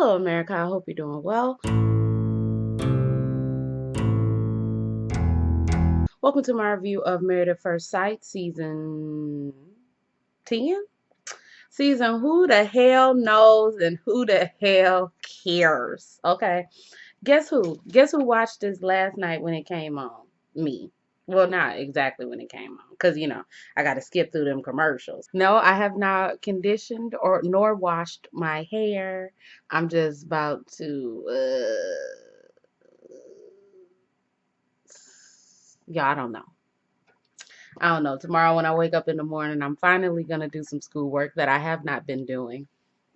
Hello, America. I hope you're doing well. Welcome to my review of Married at First Sight, season 10. Season Who the Hell Knows and Who the Hell Cares? Okay. Guess who? Guess who watched this last night when it came on? Me. Well, not exactly when it came on, because I got to skip through them commercials. No, I have not conditioned or nor washed my hair. I'm just about to. Yeah, I don't know. I don't know. Tomorrow when I wake up in the morning, I'm finally going to do some schoolwork that I have not been doing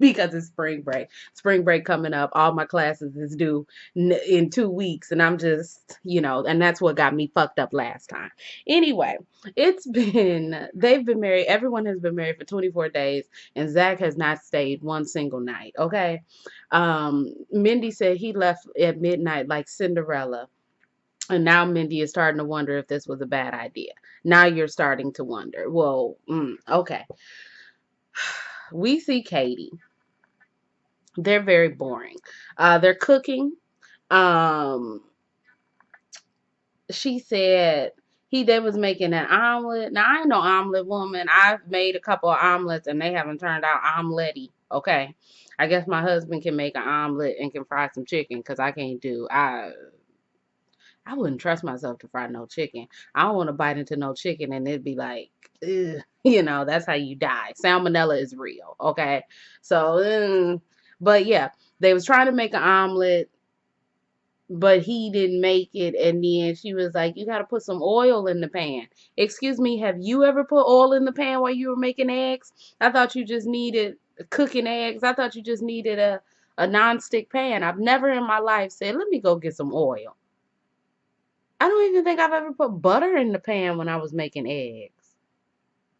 because it's spring break. Spring break coming up. All my classes is due in 2 weeks. And I'm just, and that's what got me fucked up last time. Anyway, they've been married. Everyone has been married for 24 days. And Zach has not stayed one single night. Okay. Mindy said he left at midnight like Cinderella. And now Mindy is starting to wonder if this was a bad idea. Now you're starting to wonder. Well, okay. We see Katie. They're very boring. They're cooking. Um, she said they was making an omelet. Now I ain't no omelet woman. I've made a couple of omelets and they haven't turned out omelette-y. Okay. I guess my husband can make an omelet and can fry some chicken because I can't do. I wouldn't trust myself to fry no chicken. I don't want to bite into no chicken and it'd be like, ugh, that's how you die. Salmonella is real, okay? So, but yeah, they was trying to make an omelet, but he didn't make it. And then she was like, you got to put some oil in the pan. Excuse me, have you ever put oil in the pan while you were making eggs? I thought you just needed cooking eggs. I thought you just needed a non-stick pan. I've never in my life said, let me go get some oil. I don't even think I've ever put butter in the pan when I was making eggs.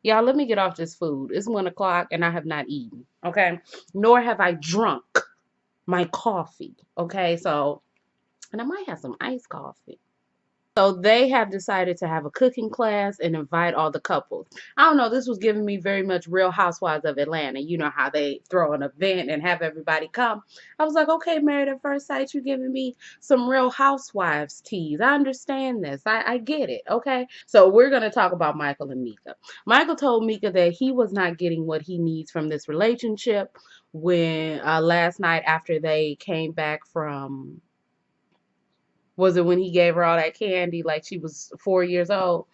Y'all, let me get off this food. It's 1 o'clock and I have not eaten. Okay. Nor have I drunk my coffee. Okay. So, and I might have some iced coffee. So they have decided to have a cooking class and invite all the couples. I don't know, this was giving me very much Real Housewives of Atlanta. You know how they throw an event and have everybody come. I was like, okay, Married at First Sight, you're giving me some Real Housewives teas. I understand this. I get it, okay? So we're going to talk about Michael and Meka. Michael told Meka that he was not getting what he needs from this relationship when last night after they came back from... Was it when he gave her all that candy like she was 4 years old?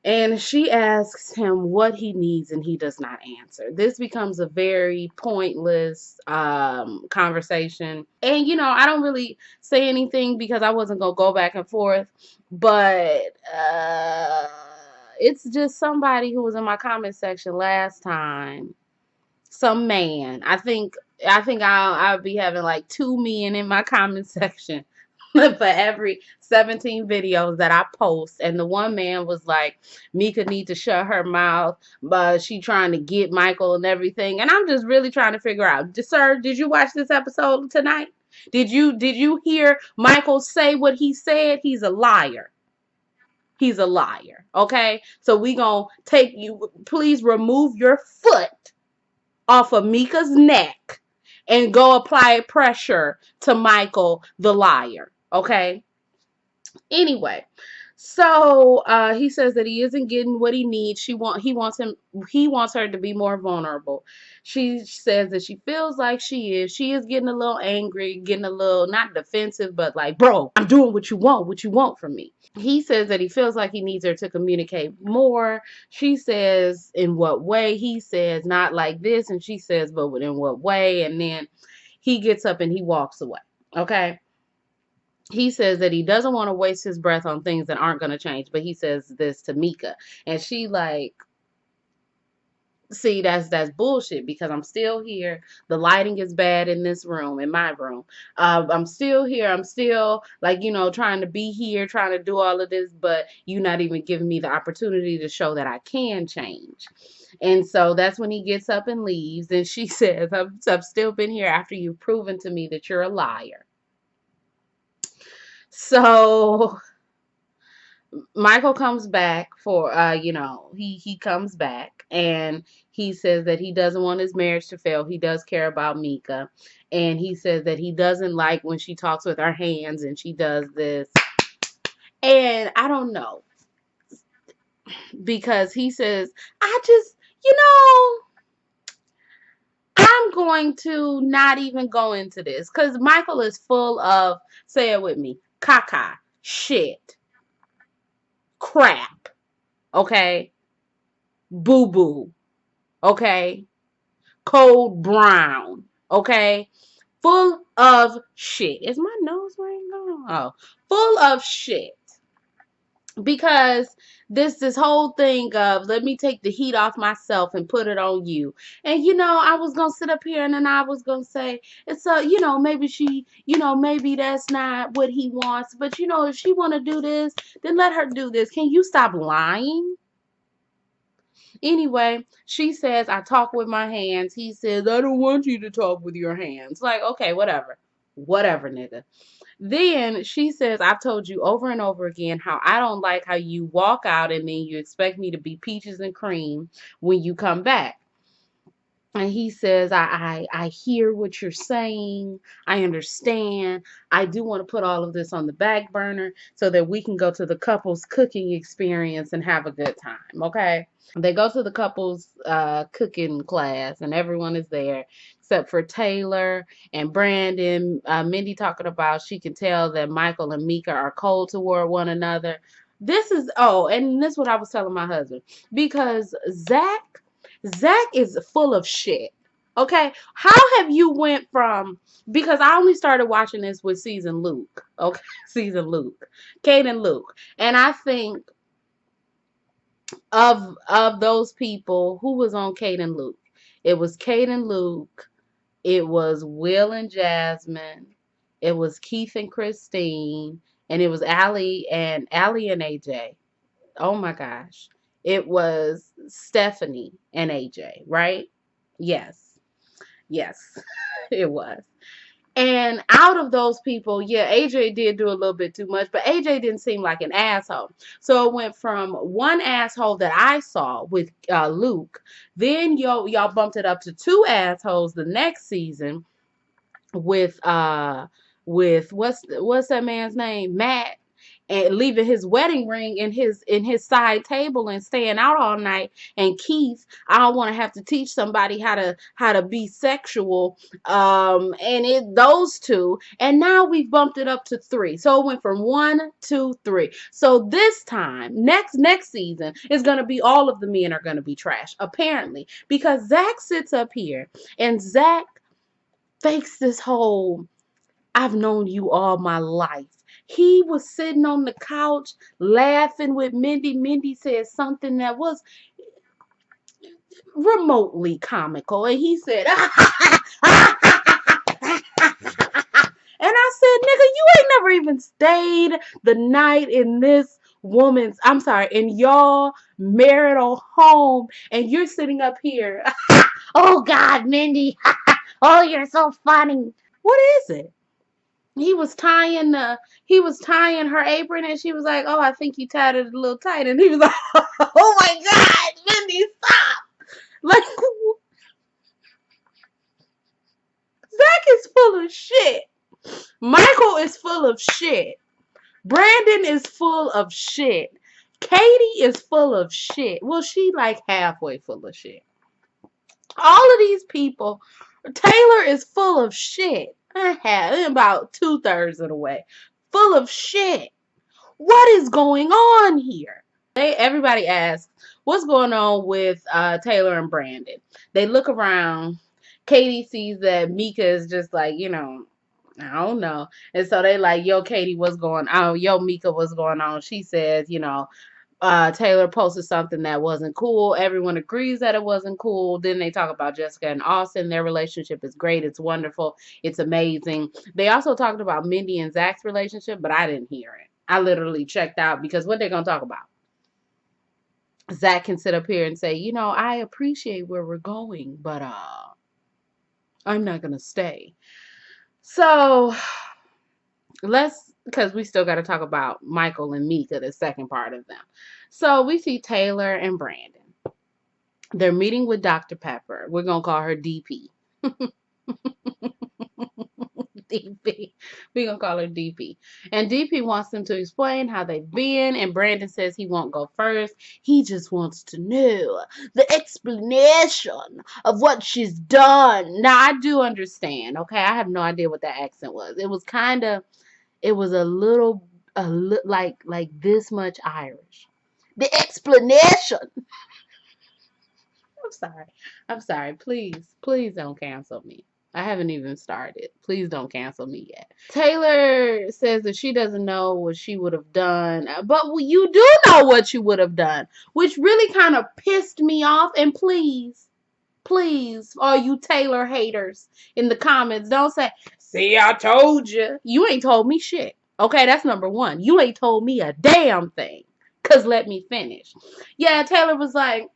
And she asks him what he needs and he does not answer. This becomes a very pointless conversation. And, I don't really say anything because I wasn't going to go back and forth. But it's just somebody who was in my comment section last time. Some man. I think I'll be having like 2 men in my comment section for every 17 videos that I post. And the one man was like, Meka need to shut her mouth, but she trying to get Michael and everything. And I'm just really trying to figure out, sir, did you watch this episode tonight? Did you hear Michael say what he said? He's a liar. He's a liar. Okay? So we gonna take you, please remove your foot off of Meka's neck and go apply pressure to Michael the liar. Okay. Anyway, so he says that he isn't getting what he needs. He wants her to be more vulnerable. She says that she feels like she is getting a little angry, getting a little not defensive, but like, bro, I'm doing what you want from me. He says that he feels like he needs her to communicate more. She says in what way. He says not like this, and she says but in what way. And then he gets up and he walks away. Okay. He says that he doesn't want to waste his breath on things that aren't going to change, but he says this to Meka, and she like, see, that's bullshit because I'm still here. The lighting is bad in this room, in my room. I'm still here. I'm still like, trying to be here, trying to do all of this, but you're not even giving me the opportunity to show that I can change. And so that's when he gets up and leaves. And she says, I've still been here after you've proven to me that you're a liar. So Michael comes back for he comes back and he says that he doesn't want his marriage to fail. He does care about Meka, and he says that he doesn't like when she talks with her hands and she does this. And I don't know, because he says, I just, I'm going to not even go into this because Michael is full of, say it with me, caca, shit, crap, okay, boo boo, okay, cold brown, okay, full of shit. Is my nose ring on? Oh, full of shit. Because this whole thing of, let me take the heat off myself and put it on you. And I was gonna sit up here and then I was gonna say, it's maybe maybe that's not what he wants, but if she want to do this, then let her do this. Can you stop lying? Anyway, she says, I talk with my hands. He says, I don't want you to talk with your hands. Like, okay, whatever. Whatever, nigga. Then she says, I've told you over and over again how I don't like how you walk out and then you expect me to be peaches and cream when you come back. And he says, I hear what you're saying. I understand. I do want to put all of this on the back burner so that we can go to the couples cooking experience and have a good time. Okay. They go to the couples cooking class and everyone is there except for Taylor and Brandon. Mindy talking about she can tell that Michael and Meka are cold toward one another. And this is what I was telling my husband, because Zach is full of shit. Okay, how have you went from, because I only started watching this with season Luke. Okay, season Luke, Kate and Luke, and I think of those people who was on Kate and Luke. It was Kate and Luke. It was Will and Jasmine. It was Keith and Christine, and it was Allie and AJ. Oh my gosh. It was Stephanie and AJ, right? Yes. Yes. It was. And out of those people, yeah, AJ did do a little bit too much, but AJ didn't seem like an asshole. So it went from one asshole that I saw with Luke, then y'all bumped it up to two assholes the next season with what's that man's name? Matt, and leaving his wedding ring in his side table and staying out all night. And Keith, I don't want to have to teach somebody how to be sexual. And those two, and now we've bumped it up to three. So it went from 1, 2, 3. So this time, next season is gonna be all of the men are gonna be trash, apparently, because Zach sits up here and Zach fakes this whole, I've known you all my life. He was sitting on the couch laughing with Mindy. Mindy said something that was remotely comical. And he said, and I said, nigga, you ain't never even stayed the night in in y'all marital home. And you're sitting up here. Oh God, Mindy. Oh, you're so funny. What is it? He was tying her apron and she was like, oh, I think you tied it a little tight. And he was like, oh my God, Mindy, stop. Like, Zach is full of shit. Michael is full of shit. Brandon is full of shit. Katie is full of shit. Well, she like halfway full of shit. All of these people, Taylor is full of shit. I have about 2/3 of the way. Full of shit. What is going on here? Everybody asks, what's going on with Taylor and Brandon? They look around. Katie sees that Meka is just like, I don't know. And so they like, yo, Katie, what's going on? Yo, Meka, what's going on? She says, Taylor posted something that wasn't cool. Everyone agrees that it wasn't cool. Then they talk about Jessica and Austin. Their relationship is great. It's wonderful. It's amazing. They also talked about Mindy and Zach's relationship, but I didn't hear it. I literally checked out because what they're going to talk about? Zach can sit up here and say, I appreciate where we're going, but I'm not going to stay. So let's because we still got to talk about Michael and Meka, the second part of them. So we see Taylor and Brandon. They're meeting with Dr. Pepper. We're going to call her DP. DP. We're going to call her DP. And DP wants them to explain how they've been. And Brandon says he won't go first. He just wants to know the explanation of what she's done. Now, I do understand. Okay. I have no idea what that accent was. It was kind of, it was a little, like this much Irish. The explanation. I'm sorry. I'm sorry. Please don't cancel me. I haven't even started. Please don't cancel me yet. Taylor says that she doesn't know what she would have done, but you do know what you would have done, which really kind of pissed me off. And please, all you Taylor haters in the comments, don't say, see, I told you. You ain't told me shit. Okay, that's number one. You ain't told me a damn thing. Because let me finish. Yeah, Taylor was like,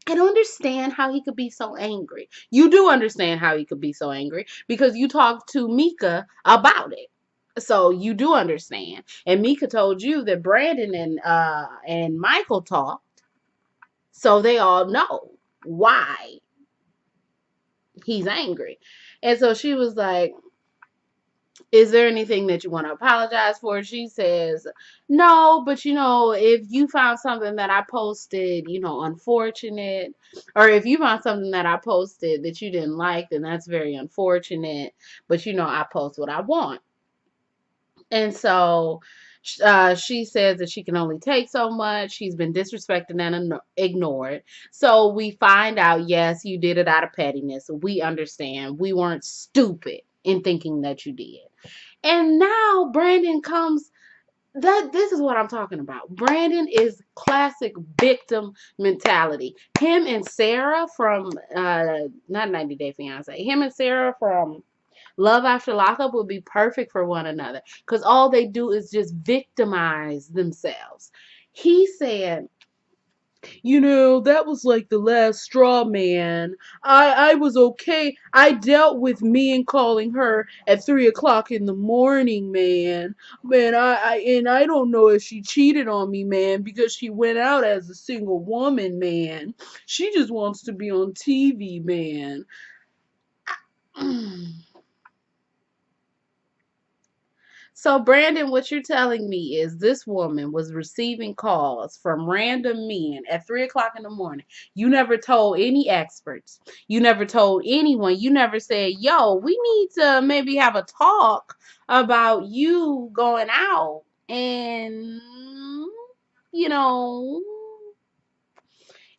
I don't understand how he could be so angry. You do understand how he could be so angry because you talked to Meka about it. So you do understand. And Meka told you that Brandon and Michael talked. So they all know why he's angry. And so she was like, is there anything that you want to apologize for? She says, no, but if you found something that I posted, unfortunate, or if you found something that I posted that you didn't like, then that's very unfortunate. But I post what I want. And so she says that she can only take so much. She's been disrespected and ignored. So we find out, yes, you did it out of pettiness. We understand. We weren't stupid in thinking that you did. And now Brandon comes. This is what I'm talking about. Brandon is classic victim mentality. Him and Sarah from not 90 Day Fiance. Him and Sarah from Love After Lockup would be perfect for one another because all they do is just victimize themselves. He said, that was like the last straw, man. I was okay. I dealt with me and calling her at 3 o'clock in the morning, man. Man, I don't know if she cheated on me, man, because she went out as a single woman, man. She just wants to be on TV, man. So, Brandon, what you're telling me is this woman was receiving calls from random men at 3 o'clock in the morning. You never told any experts. You never told anyone. You never said, yo, we need to maybe have a talk about you going out and, you know,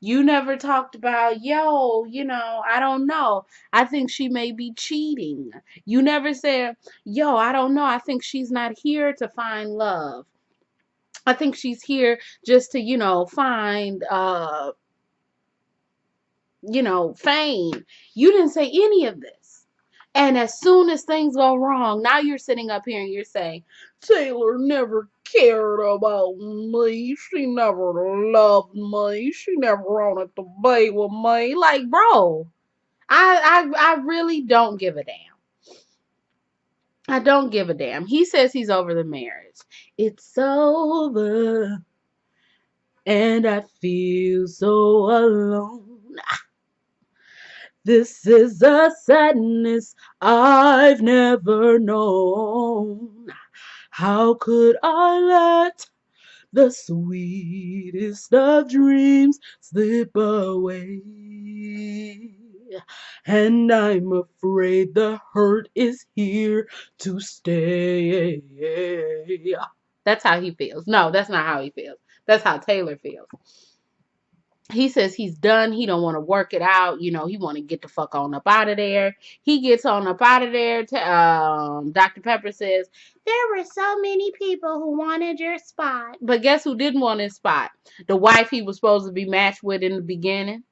you never talked about, yo, I don't know. I think she may be cheating. You never said, yo, I don't know. I think she's not here to find love. I think she's here just to, find, fame. You didn't say any of this. And as soon as things go wrong, now you're sitting up here and you're saying, Taylor never cared about me. She never loved me. She never wanted to be with me. Like, bro, I really don't give a damn. I don't give a damn. He says he's over the marriage. It's over. And I feel so alone. This is a sadness I've never known. How could I let the sweetest of dreams slip away? And I'm afraid the hurt is here to stay. That's how he feels. No, that's not how he feels. That's how Taylor feels. He says he's done. He don't want to work it out. He want to get the fuck on up out of there. He gets on up out of there. Dr. Pepper says, there were so many people who wanted your spot. But guess who didn't want his spot? The wife he was supposed to be matched with in the beginning.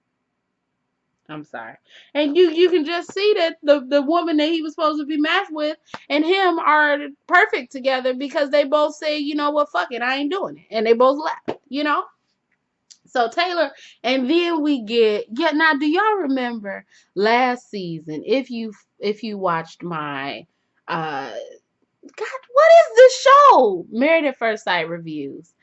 I'm sorry. And you can just see that the woman that he was supposed to be matched with and him are perfect together because they both say, you know what, fuck it, I ain't doing it. And they both left, So Taylor, and then we now do y'all remember last season, if you watched my God, what is this show? Married at First Sight reviews.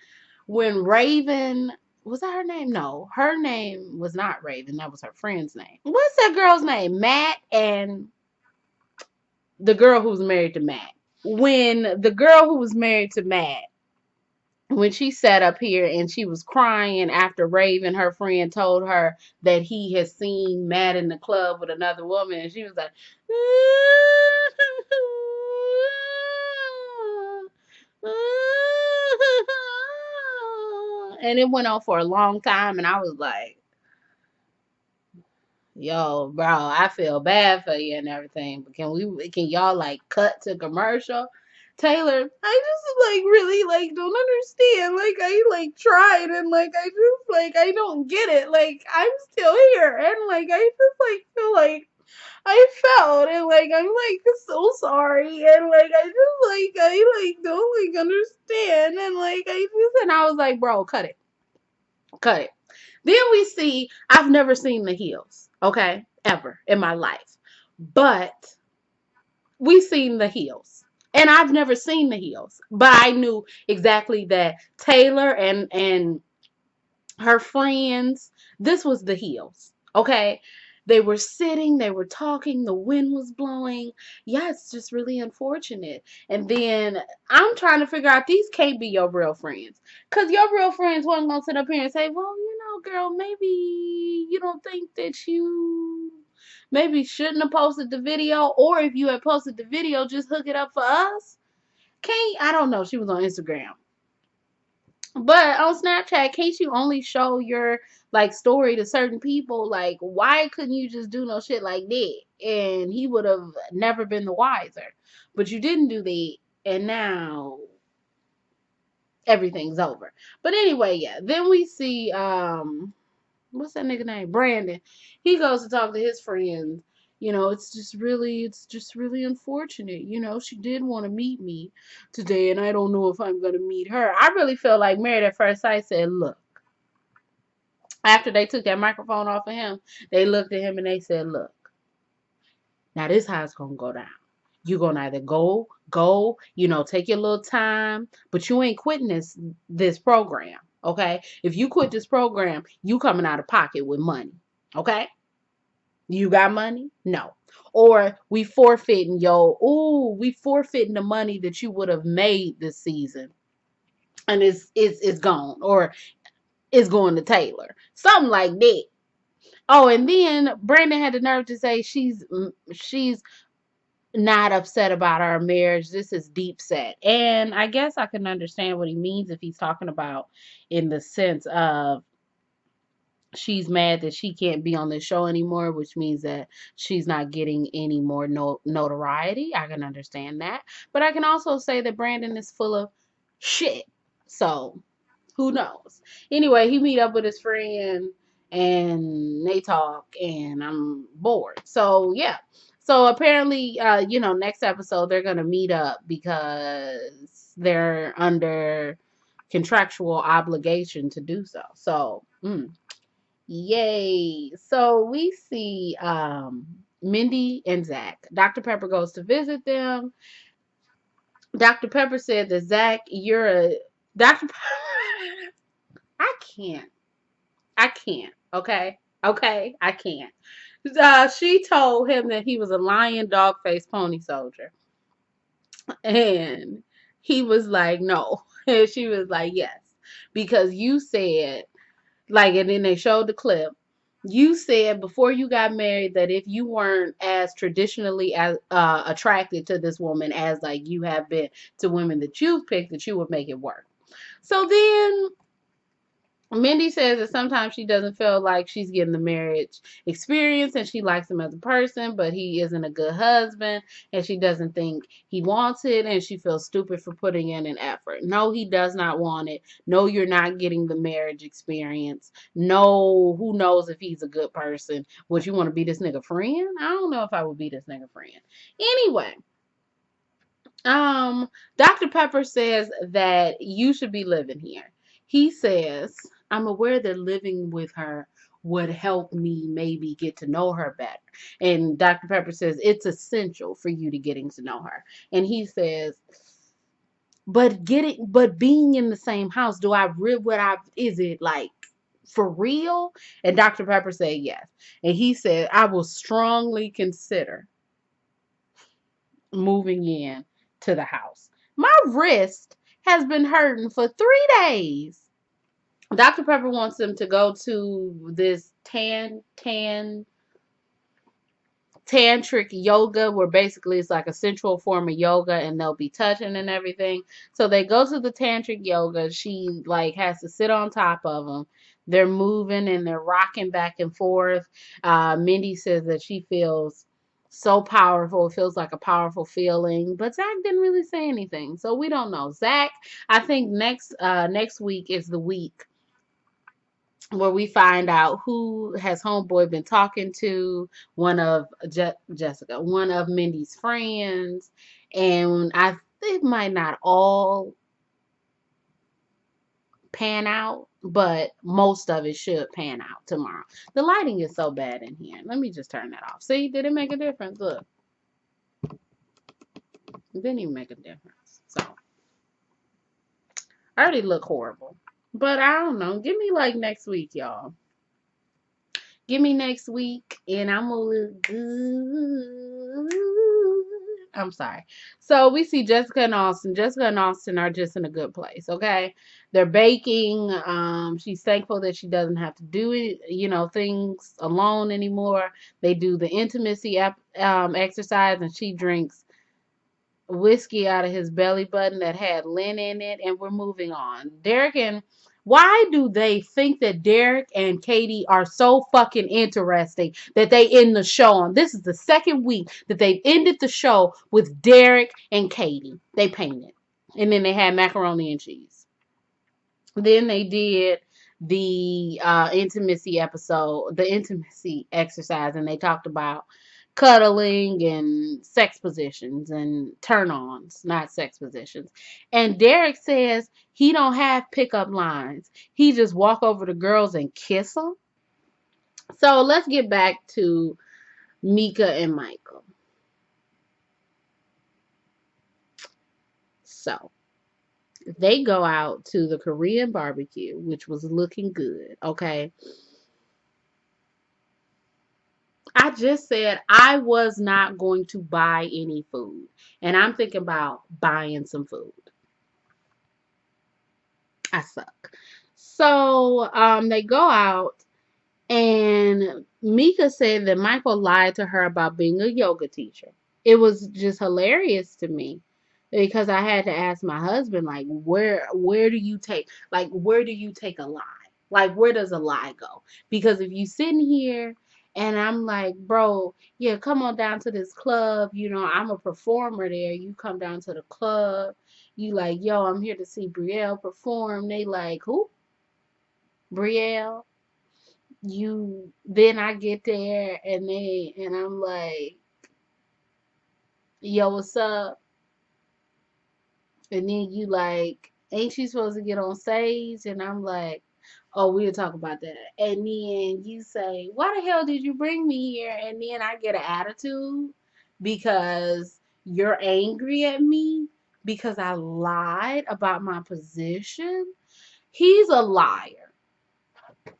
When Raven, was that her name? No, her name was not Raven. That was her friend's name. What's that girl's name? Matt and the girl who's married to Matt. When the girl who was married to Matt, when she sat up here and she was crying after Raven, her friend, told her that he had seen Matt in the club with another woman, and she was like, and it went on for a long time, and I was like, yo, bro, I feel bad for you and everything, but can y'all like cut to commercial? Taylor, I just like really like don't understand. Like I like tried and like I just like I don't get it. Like I'm still here and like I just like feel like I felt and like I'm like so sorry and like I just like I like don't like understand and like I just and I was like, bro, cut it. Cut it. Then we see, I've never seen the heels, okay, ever in my life. But we seen the heels. And I've never seen the heels. But I knew exactly that Taylor and her friends, this was the heels. Okay. They were sitting, they were talking, the wind was blowing. Yeah, it's just really unfortunate. And then I'm trying to figure out these can't be your real friends. Because your real friends wasn't going to sit up here and say, well, you know, girl, maybe you don't think that you maybe shouldn't have posted the video. Or if you had posted the video, just hook it up for us. Can't, I don't know. She was on Instagram. But on Snapchat, can't you only show your like story to certain people? Like, why couldn't you just do no shit like that? And he would have never been the wiser. But you didn't do that, and now everything's over. But anyway, yeah. Then we see what's that nigga name? Brandon. He goes to talk to his friends. You know, it's just really unfortunate. You know, she did want to meet me today, and I don't know if I'm gonna meet her. I really feel like Married at First Sight said, look, after they took that microphone off of him, they looked at him and they said, look, now this how it's gonna go down. You're gonna either go, you know, take your little time, but you ain't quitting this program. Okay? If you quit this program, you coming out of pocket with money. Okay? You got money? No. Or we forfeiting the money that you would have made this season. And it's gone. Or it's going to Taylor. Something like that. Oh, and then Brandon had the nerve to say she's not upset about our marriage. This is deep set. And I guess I can understand what he means if he's talking about in the sense of she's mad that she can't be on the show anymore, which means that she's not getting any more notoriety. I can understand that. But I can also say that Brandon is full of shit. So who knows? Anyway, he meet up with his friend and they talk and I'm bored. So yeah. So apparently, you know, next episode they're gonna meet up because they're under contractual obligation to do so. So yay. So we see Mindy and Zach. Dr. Pepper goes to visit them. Dr. Pepper said that Zach, you're a Dr. I can't. I can't. Okay. Okay. I can't. She told him that he was a lion dog faced pony soldier. And he was like, no. And she was like, yes. Because you said, like, and then they showed the clip. You said before you got married that if you weren't as traditionally as attracted to this woman as like you have been to women that you've picked, that you would make it work. So then Mindy says that sometimes she doesn't feel like she's getting the marriage experience and she likes him as a person, but he isn't a good husband and she doesn't think he wants it and she feels stupid for putting in an effort. No, he does not want it. No, you're not getting the marriage experience. No, who knows if he's a good person. Would you want to be this nigga friend? I don't know if I would be this nigga friend. Anyway, um, Dr. Pepper says that you should be living here. He says, I'm aware that living with her would help me maybe get to know her better. And Dr. Pepper says it's essential for you to getting to know her. And he says, but being in the same house, do I really, is it like for real? And Dr. Pepper said yes. And he said, I will strongly consider moving in to the house. My wrist has been hurting for 3 days. Dr. Pepper wants them to go to this tantric yoga, where basically it's like a sensual form of yoga and they'll be touching and everything. So they go to the tantric yoga. She like has to sit on top of them. They're moving and they're rocking back and forth. Mindy says that she feels so powerful. It feels like a powerful feeling, but Zach didn't really say anything, so we don't know. Zach, I think next week is the week where we find out who has homeboy been talking to, one of Jessica, one of Mindy's friends, and it might not all pan out, but most of it should pan out tomorrow. The lighting is so bad in here. Let me just turn that off. See, did it make a difference? Look, it didn't even make a difference. So I already look horrible, but I don't know. Give me like next week, y'all. Give me next week and I'm gonna look good. I'm sorry. So we see Jessica and Austin. Jessica and Austin are just in a good place, okay? They're baking. She's thankful that she doesn't have to do it, things alone anymore. They do the intimacy exercise, and she drinks whiskey out of his belly button that had lint in it, and we're moving on. Why do they think that Derek and Katie are so fucking interesting that they end the show on? This is the second week that they've ended the show with Derek and Katie. They painted. And then they had macaroni and cheese. Then they did the intimacy exercise, and they talked about cuddling and sex positions and turn-ons, not sex positions. And Derek says he don't have pickup lines. He just walk over to girls and kiss them. So let's get back to Meka and Michael. So they go out to the Korean barbecue, which was looking good, okay? I just said I was not going to buy any food, and I'm thinking about buying some food. I suck. So they go out, and Meka said that Michael lied to her about being a yoga teacher. It was just hilarious to me because I had to ask my husband, like, where do you take a lie? Like, where does a lie go? Because if you sitting here and I'm like, bro, yeah, come on down to this club, I'm a performer there. You come down to the club, you like, yo, I'm here to see Brielle perform. They like, who? Brielle? Then I get there and I'm like, yo, what's up? And then you like, ain't she supposed to get on stage? And I'm like, oh, we'll talk about that. And then you say, why the hell did you bring me here? And then I get an attitude because you're angry at me because I lied about my position. He's a liar.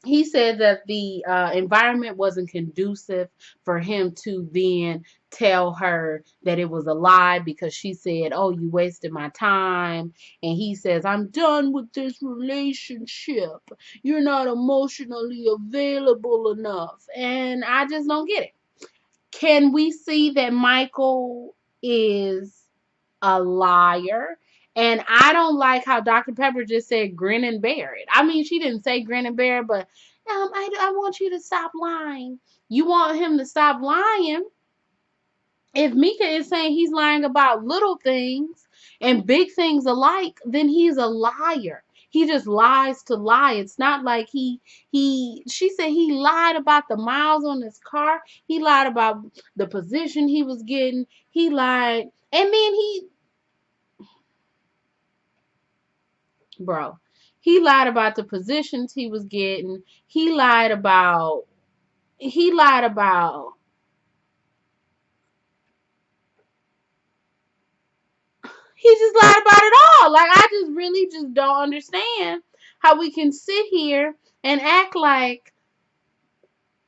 He said that the environment wasn't conducive for him to then tell her that it was a lie because she said, oh, you wasted my time. And he says, I'm done with this relationship. You're not emotionally available enough. And I just don't get it. Can we see that Michael is a liar? And I don't like how Dr. Pepper just said grin and bear it. I mean, she didn't say grin and bear it, but I want you to stop lying. You want him to stop lying. If Meka is saying he's lying about little things and big things alike, then he's a liar. He just lies to lie. It's not like she said he lied about the miles on his car. He lied about the position he was getting. He lied. And then he He lied about the positions he was getting. He lied about he lied about he just lied about it all. Like, I just really just don't understand how we can sit here and act like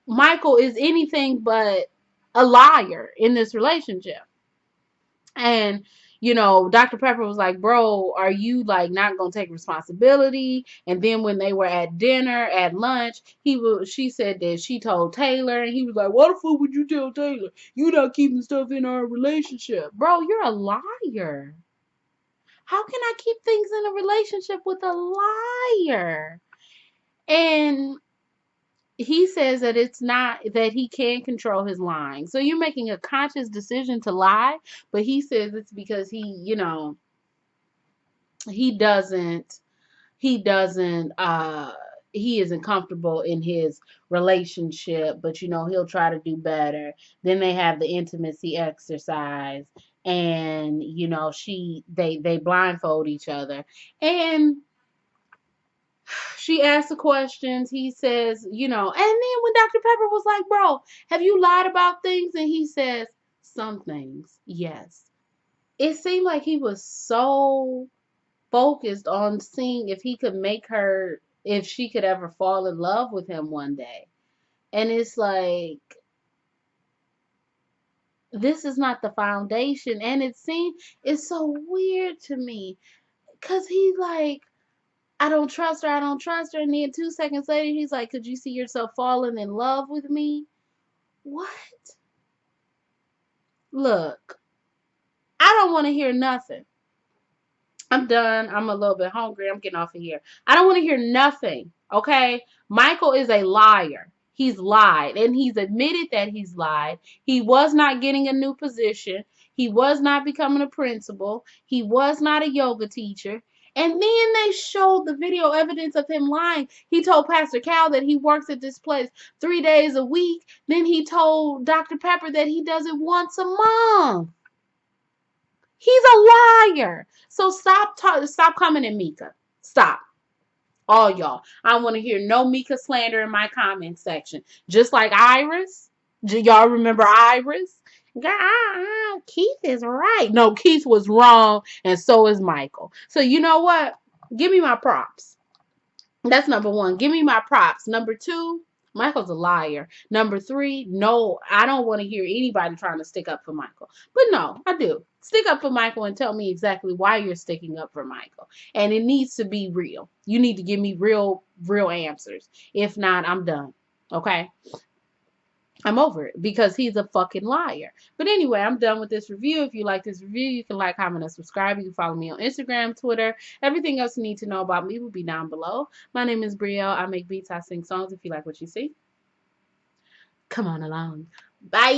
Michael is anything but a liar in this relationship. And Dr. Pepper was like, bro, are you like not gonna take responsibility? And then when they were at dinner, at lunch, she said that she told Taylor, and he was like, what the fuck would you tell Taylor? You not keeping stuff in our relationship. Bro, you're a liar. How can I keep things in a relationship with a liar? And he says that it's not that he can't control his lying. So you're making a conscious decision to lie, but he says it's because he doesn't he isn't comfortable in his relationship, but he'll try to do better. Then they have the intimacy exercise, and they blindfold each other, and she asks the questions. He says, and then when Dr. Pepper was like, bro, have you lied about things? And he says, some things, yes. It seemed like he was so focused on seeing if he could make her, if she could ever fall in love with him one day. And it's like, this is not the foundation. And it's so weird to me. Because he's like, I don't trust her. I don't trust her. And then 2 seconds later, he's like, could you see yourself falling in love with me? What? Look, I don't want to hear nothing. I'm done. I'm a little bit hungry. I'm getting off of here. I don't want to hear nothing. Okay? Michael is a liar. He's lied. And he's admitted that he's lied. He was not getting a new position. He was not becoming a principal. He was not a yoga teacher. And then they showed the video evidence of him lying. He told Pastor Cal that he works at this place 3 days a week. Then he told Dr. Pepper that he does it once a month. He's a liar. So stop coming at Meka. Stop. All y'all. I don't want to hear no Meka slander in my comment section. Just like Iris. Do y'all remember Iris? Keith is right. No, Keith was wrong, and so is Michael. So you know what? Give me my props. That's number one. Give me my props. Number two, Michael's a liar. Number three, no, I don't want to hear anybody trying to stick up for Michael. But no, I do. Stick up for Michael and tell me exactly why you're sticking up for Michael. And it needs to be real. You need to give me real answers. If not, I'm done. Okay? I'm over it because he's a fucking liar. But anyway, I'm done with this review. If you like this review, you can like, comment, and subscribe. You can follow me on Instagram, Twitter. Everything else you need to know about me will be down below. My name is Brielle. I make beats. I sing songs. If you like what you see, come on along. Bye.